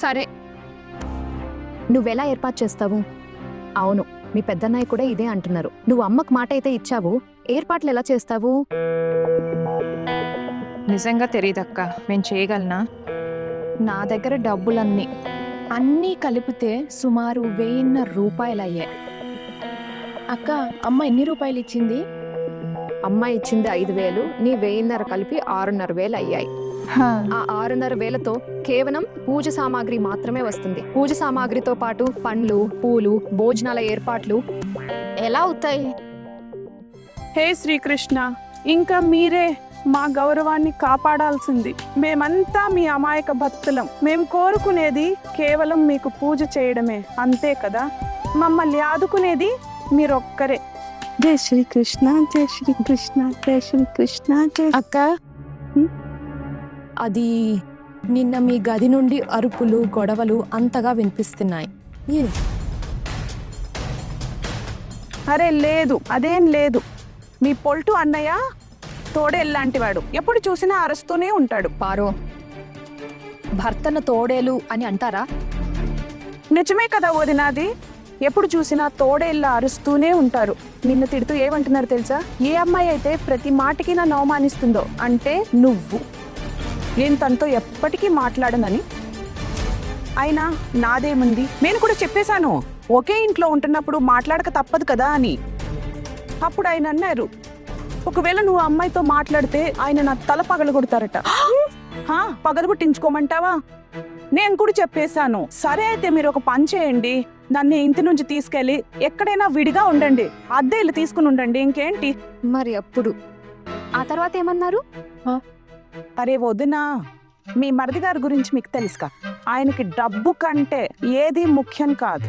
సరే. నువ్వెలా ఏర్పాటు చేస్తావు? అవును, మీ పెద్దన్నయ్య కూడా ఇదే అంటున్నారు. నువ్వు అమ్మకు మాట అయితే ఇచ్చావు, ఏర్పాట్లు ఎలా చేస్తావు? నిజంగా తెలీదక్క, నేను చేయగలనా? నా దగ్గర అన్నీ కలిపితే సుమారు 1000 రూపాయలయ్యాయి. అక్క, అమ్మ ఎన్ని రూపాయలు ఇచ్చింది? అమ్మ ఇచ్చింది 5000, నీ 1000 కలిపి 6,500 అయ్యాయి. ఆ 6,500తో కేవలం పూజ సామాగ్రి మాత్రమే వస్తుంది. పూజ సామాగ్రితో పాటు పండ్లు, పూలు, భోజనాల ఏర్పాట్లు ఎలా అవుతాయి? హే శ్రీకృష్ణ, ఇంకా మీరే మా గౌరవాన్ని కాపాడాల్సింది. మేమంతా మీ అమాయక భక్తులం. మేము కోరుకునేది కేవలం మీకు పూజ చేయడమే, అంతే కదా. మమ్మల్ని ఆదుకునేది మీరొక్కరే. జై శ్రీకృష్ణ, జై శ్రీకృష్ణ, జై శ్రీకృష్ణ, జై. అక్క, అది నిన్న మీ గది నుండి అరుపులు, గొడవలు అంతగా వినిపిస్తున్నాయి. అరే లేదు, అదేం లేదు. మీ పొల్టు అన్నయ్య తోడేళ్ళలాంటివాడు, ఎప్పుడు చూసినా అరుస్తూనే ఉంటాడు. పారో, భర్తను తోడేలు అని అంటారా? నిజమే కదా వదినాది, ఎప్పుడు చూసినా తోడేళ్ళ అరుస్తూనే ఉంటారు. నిన్ను తిడుతూ ఏమంటున్నారు తెలుసా? ఏ అమ్మాయి అయితే ప్రతి మాటకి నన్ను అవమానిస్తుందో అంటే నువ్వు. నేను తనతో ఎప్పటికీ మాట్లాడనని. అయినా నాదేముంది, నేను కూడా చెప్పేశాను ఒకే ఇంట్లో ఉంటున్నప్పుడు మాట్లాడక తప్పదు కదా అని. అప్పుడు ఆయన అన్నారు, ఒకవేళ నువ్వు అమ్మాయితో మాట్లాడితే ఆయన నా తల పగలగొడతారట. పగలగొట్టించుకోమంటావా? నేను కూడా చెప్పేశాను. సరే అయితే మీరు ఒక పని చేయండి, నన్ను ఇంటి నుంచి తీసుకెళ్ళి ఎక్కడైనా విడిగా ఉండండి, అద్దె ఇల్లు తీసుకుని ఉండండి, ఇంకేంటి. మరి అప్పుడు ఆ తర్వాత ఏమన్నారు? అరే వదినా, మీ మరిది గారి గురించి మీకు తెలుసుగా, ఆయనకి డబ్బు కంటే ఏది ముఖ్యం కాదు.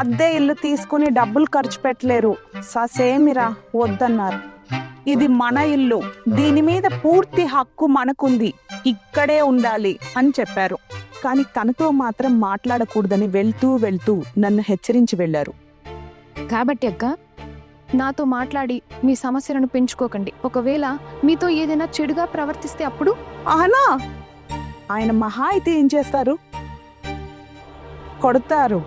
అద్దె ఇల్లు తీసుకుని డబ్బులు ఖర్చు పెట్టలేరు. ససేమిరా వద్దన్నారు. ఇది మన ఇల్లు, దీని మీద పూర్తి హక్కు మనకుంది, ఇక్కడే ఉండాలి అని చెప్పారు. కానీ తనతో మాత్రం మాట్లాడకూడదని వెళ్తూ నన్ను హెచ్చరించి వెళ్లారు. కాబట్టి అక్క, నాతో మాట్లాడి మీ సమస్యలను పెంచుకోకండి. ఒకవేళ మీతో ఏదైనా చెడుగా ప్రవర్తిస్తే అప్పుడు? ఆనా, ఆయన మహా అయితే ఏం చేస్తారు? కొడతారు,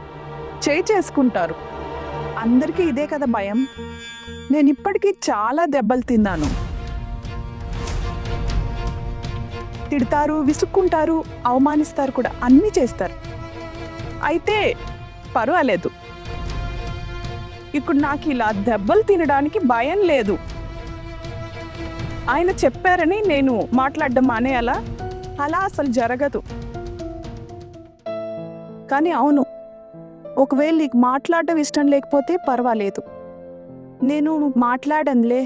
చేసుకుంటారు. అందరికీ ఇదే కదా భయం. నేను ఇప్పటికీ చాలా దెబ్బలు తిన్నాను. తిడతారు, విసుక్కుంటారు, అవమానిస్తారు కూడా, అన్నీ చేస్తారు. అయితే పర్వాలేదు, ఇప్పుడు నాకు ఇలా దెబ్బలు తినడానికి భయం లేదు. ఆయన చెప్పారని నేను మాట్లాడడం మానేయాలా? అలా అసలు జరగదు. కానీ అవును, ఒకవేళ నీకు మాట్లాడడం ఇష్టం లేకపోతే పర్వాలేదు, నేను మాట్లాడనులే.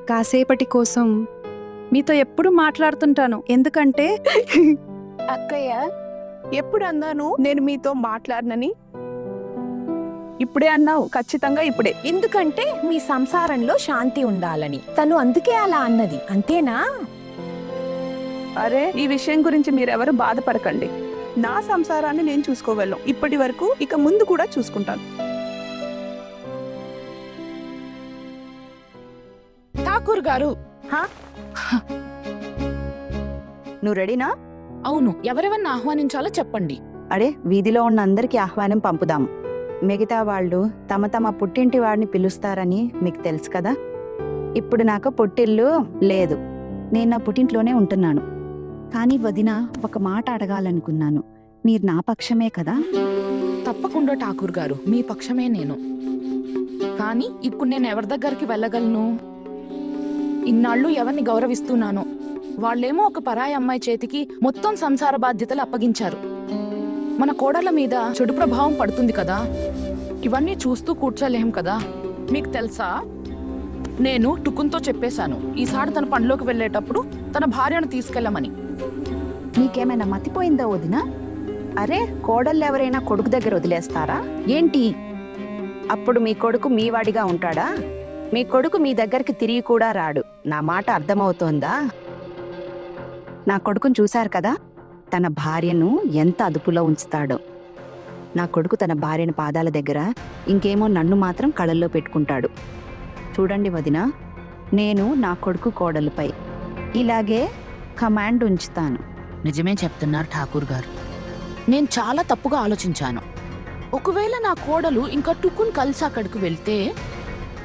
కాసేపటి కోసం మీతో ఎప్పుడు మాట్లాడుతుంటాను, ఎందుకంటే అక్కయ్య, ఎప్పుడు అన్నాను నేను మీతో మాట్లాడనని? ఇప్పుడే అన్నావు, ఖచ్చితంగా ఇప్పుడే. ఎందుకంటే మీ సంసారంలో శాంతి ఉండాలని. తను అందుకే అలా అన్నది, అంతేనా? అరే, ఈ విషయం గురించి మీరెవరు బాధపడకండి. నా సంసారాన్ని నేను చూసుకోగలను, ఇప్పటి వరకు, ఇక ముందు కూడా చూసుకుంటాను. ఠాకూర్ గారు, నువ్వు రెడీనా? అవును, ఎవరెవరిని ఆహ్వానించాలో చెప్పండి. అడే, వీధిలో ఉన్న అందరికీ ఆహ్వానం పంపుదాం. మిగతా వాళ్ళు తమ తమ పుట్టింటి వాడిని పిలుస్తారని మీకు తెలుసు కదా. ఇప్పుడు నాకు పుట్టిల్లు లేదు, నేను నా పుట్టింట్లోనే ఉంటున్నాను. కానీ వదిన, ఒక మాట అడగాలనుకున్నాను. మీరు నా పక్షమే కదా? తప్పకుండా ఠాకూర్ గారు, మీ పక్షమే నేను. కానీ ఇప్పుడు నేను ఎవరి దగ్గరికి వెళ్ళగలను? ఇన్నాళ్ళు ఎవరిని గౌరవిస్తున్నానో వాళ్ళేమో ఒక పరాయి అమ్మాయి చేతికి మొత్తం సంసార బాధ్యతలు అప్పగించారు. మన కోడళ్ళ మీద చెడు ప్రభావం పడుతుంది కదా, ఇవన్నీ చూస్తూ కూర్చోలేం కదా. మీకు తెలుసా, నేను టుకున్తో చెప్పేశాను, ఈసారి తన పనిలోకి వెళ్ళేటప్పుడు తన భార్యను తీసుకెళ్ళమని. నీకేమైనా మతిపోయిందా వదిన? అరే, కోడళ్ళు ఎవరైనా కొడుకు దగ్గర వదిలేస్తారా ఏంటి? అప్పుడు మీ కొడుకు మీ వాడిగా ఉంటాడా? మీ కొడుకు మీ దగ్గరికి తిరిగి కూడా రాడు. నా మాట అర్థమవుతోందా? నా కొడుకుని చూశారు కదా, తన భార్యను ఎంత అదుపులో ఉంచుతాడో. నా కొడుకు తన భార్యను పాదాల దగ్గర, ఇంకేమో నన్ను మాత్రం కళ్ళల్లో పెట్టుకుంటాడు. చూడండి వదిన, నేను నా కొడుకు కోడలుపై ఇలాగే కమాండ్ ఉంచుతాను. నిజమే చెప్తున్నారు ఠాకూర్ గారు. నేను చాలా తప్పుగా ఆలోచించాను. ఒకవేళ నా కోడలు ఇంకా టుకున్ కలిసి అక్కడికి వెళ్తే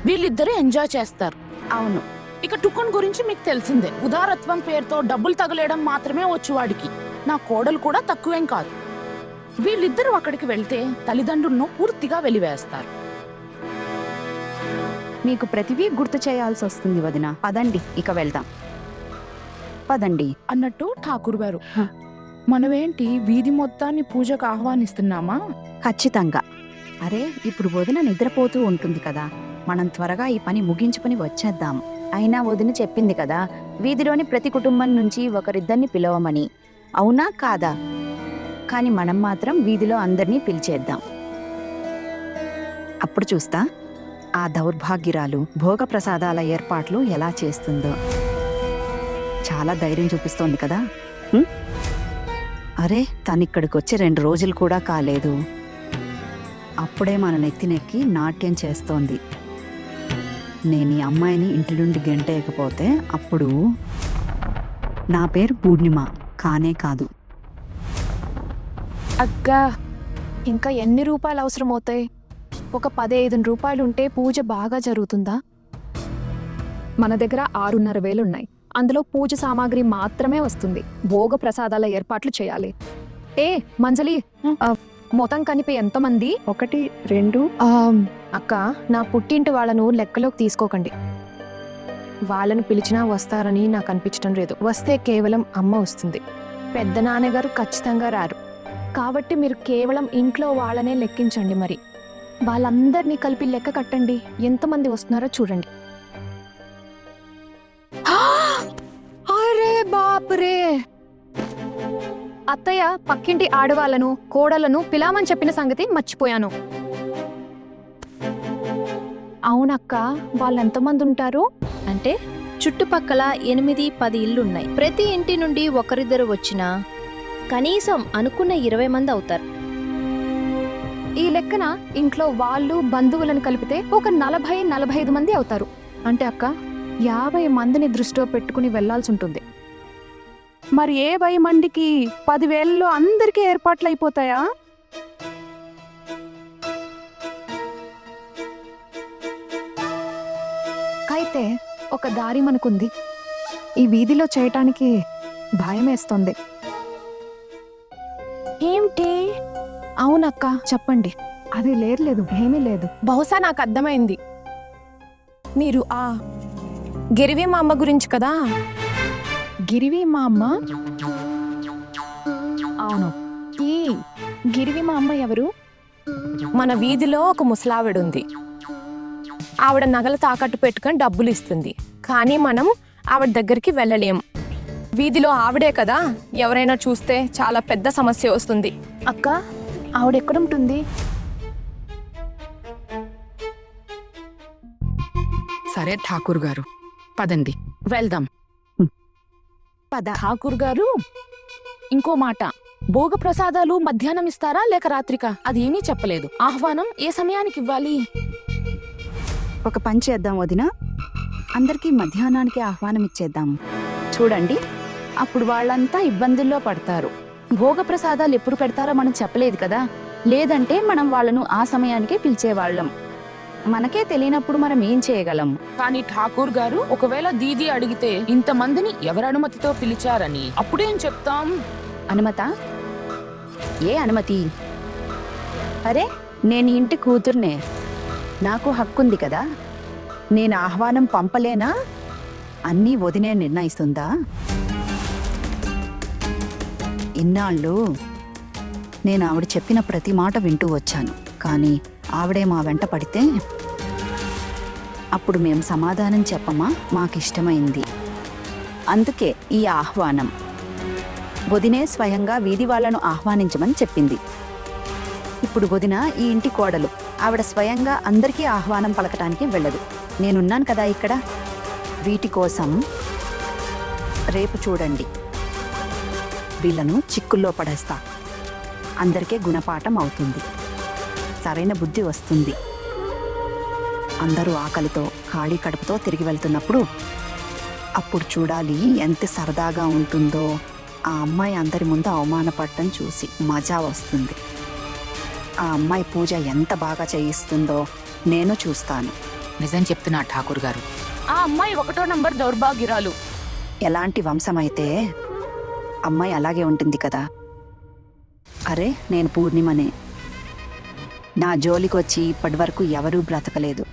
వీళ్ళిద్దరూ ఎంజాయ్ చేస్తారు. అవును, ఇక టుకున్ గురించి మీకు తెలిసిందే, ఉదారత్వం పేరుతో డబ్బులు తగలేయడం మాత్రమే వచ్చు వాడికి. నా కోడలు కూడా తక్కువేం కాదు. వీళ్ళిద్దరూ అక్కడికి వెళ్తే తల్లిదండ్రులను పూర్తిగా వెలివేస్తారు. మీకు ప్రతిదీ గుర్తు చేయాల్సి వస్తుంది వదిన. పదండి, ఇక వెళ్దాం. పదండి. అన్నట్టు ఠాకూర్ గారు, హ. మనమేంటి వీధి మొత్తాన్ని పూజకు ఆహ్వానిస్తున్నామా? ఖచ్చితంగా. అరే, ఇప్పుడు వదిన నిద్రపోతూ ఉంటుంది కదా, మనం త్వరగా ఈ పని ముగించుకుని వచ్చేద్దాం. అయినా వదిన చెప్పింది కదా, వీధిలోని ప్రతి కుటుంబం నుంచి ఒకరిద్దరిని పిలవమని. అవునా కాదా? కానీ మనం మాత్రం వీధిలో అందరినీ పిలిచేద్దాం. అప్పుడు చూస్తా ఆ దౌర్భాగ్యురాలు భోగ ప్రసాదాల ఏర్పాట్లు ఎలా చేస్తుందో. చాలా ధైర్యం చూపిస్తోంది కదా. అరే, తనిక్కడికి వచ్చి 2 రోజులు కూడా కాలేదు, అప్పుడే మన నెత్తినెక్కి నాట్యం చేస్తోంది. నేను ఈ అమ్మాయిని ఇంటి నుండి గెంటేయకపోతే అప్పుడు నా పేరు పూర్ణిమ కానే కాదు. అక్కా, ఇంకా ఎన్ని రూపాయలు అవసరం అవుతాయి? ఒక 15 రూపాయలు ఉంటే పూజ బాగా జరుగుతుందా? మన దగ్గర 6,500 ఉన్నాయి. అందులో పూజ సామాగ్రి మాత్రమే వస్తుంది. భోగ ప్రసాదాల ఏర్పాట్లు చేయాలి. ఏ మంజలి, మొత్తం కనిపి ఎంతమంది? 1, 2. అక్క, నా పుట్టింటి వాళ్ళను లెక్కలోకి తీసుకోకండి. వాళ్ళని పిలిచినా వస్తారని నాకు అనిపించడం లేదు. వస్తే కేవలం అమ్మ వస్తుంది. పెద్ద నాన్నగారు ఖచ్చితంగా రారు. కాబట్టి మీరు కేవలం ఇంట్లో వాళ్ళనే లెక్కించండి. మరి వాళ్ళందరినీ కలిపి లెక్క కట్టండి. ఎంతమంది వస్తున్నారో చూడండి. అరే బాపురే! అత్తయ్య, పక్కింటి ఆడవాళ్ళను, కోడలను పిలామని చెప్పిన సంగతి మర్చిపోయాను. అవునక్క, వాళ్ళెంతమంది ఉంటారు? అంటే చుట్టుపక్కల 8-10 ఇల్లున్నాయి. ప్రతి ఇంటి నుండి ఒకరిద్దరు వచ్చినా కనీసం అనుకున్న 20 మంది అవుతారు. ఈ లెక్కన ఇంట్లో వాళ్ళు బంధువులను కలిపితే ఒక 40-45 మంది అవుతారు. అంటే అక్క, 50 మందిని దృష్టిలో పెట్టుకుని వెళ్లాల్సి ఉంటుంది. మరి 20 మందికి 10,000లో అందరికీ ఏర్పాట్లు అయిపోతాయా? అయితే ఒక దారి మనకుంది. ఈ వీధిలో చేయటానికి భయమేస్తుంది. ఏంటి? అవునక్క, చెప్పండి. అది లేదు, ఏమీ లేదు. బహుశా నాకు అర్థమైంది. మీరు ఆ గిరివి మా అమ్మ గురించి కదా? గిరివి మా అమ్మ? అవును. ఈ గిరివి మా అమ్మ ఎవరు? మన వీధిలో ఒక ముసలావిడ ఉంది. ఆవిడ నగలు తాకట్టు పెట్టుకొని డబ్బులు ఇస్తుంది. కానీ మనం ఆవిడ దగ్గరికి వెళ్ళలేం. వీధిలో ఆవిడే కదా, ఎవరైనా చూస్తే చాలా పెద్ద సమస్య వస్తుంది. అక్క, ఆవిడెక్కడుంటుంది? సరే ఠాకూర్ గారు, పదండి వెళ్దాం. పద. ఠాకూర్ గారు, ఇంకో మాట, భోగ ప్రసాదాలు మధ్యాహ్నం ఇస్తారా లేక రాత్రికా? అదేమీ చెప్పలేదు. ఆహ్వానం ఏ సమయానికి ఇవ్వాలి? ఒక పని చేద్దాం వదిన, అందరికీ మధ్యాహ్నానికి ఆహ్వానం ఇచ్చేద్దాం. చూడండి, అప్పుడు వాళ్ళంతా ఇబ్బందుల్లో పడతారు. భోగ ప్రసాదాలు ఎప్పుడు పెడతారో మనం చెప్పలేదు కదా. లేదంటే మనం వాళ్ళను ఆ సమయానికే పిలిచేవాళ్ళం. మనకే తెలియనప్పుడు మనం ఏం చేయగలం? కానీ ఠాకూర్ గారు, ఒకవేళ దీది అడిగితే ఇంతమందిని ఎవరి అనుమతితో పిలిచారని అప్పుడేం చెప్తాం? అనుమత? ఏ అనుమతి? అరే, నేను ఇంటి కూతుర్నే, నాకు హక్కుంది కదా. నేను ఆహ్వానం పంపలేనా? అన్నీ వదినే నిర్ణయిస్తుందా? ఇన్నాళ్ళు నేను ఆవిడ చెప్పిన ప్రతి మాట వింటూ వచ్చాను. కానీ ఆవిడే మా వెంట పడితే అప్పుడు మేము సమాధానం చెప్పమా? మాకిష్టమైంది. అందుకే ఈ ఆహ్వానం. వదినే స్వయంగా వీధి వాళ్ళను ఆహ్వానించమని చెప్పింది. ఇప్పుడు వదిన ఈ ఇంటి కోడలు. ఆవిడ స్వయంగా అందరికీ ఆహ్వానం పలకటానికి వెళ్ళదు. నేనున్నాను కదా ఇక్కడ. వీటి కోసం రేపు చూడండి, వీళ్ళను చిక్కుల్లో పడేస్తా. అందరికీ గుణపాఠం అవుతుంది, సరైన బుద్ధి వస్తుంది. అందరూ ఆకలితో ఖాళీ కడుపుతో తిరిగి వెళ్తున్నప్పుడు అప్పుడు చూడాలి ఎంత సరదాగా ఉంటుందో. ఆ అమ్మాయి అందరి ముందు అవమానపడటం చూసి మజా వస్తుంది. ఆ అమ్మాయి పూజ ఎంత బాగా చేయిస్తుందో నేను చూస్తాను. నిజం చెప్తున్నా ఠాకూర్ గారు. ఆ అమ్మాయి 1వ నంబర్ దౌర్భాగ్యురాలు. ఎలాంటి వంశమైతే అమ్మాయి అలాగే ఉంటుంది కదా. అరే, నేను పూర్ణిమనే. నా జోలికొచ్చి ఇప్పటి వరకు ఎవరూ బ్రతకలేదు.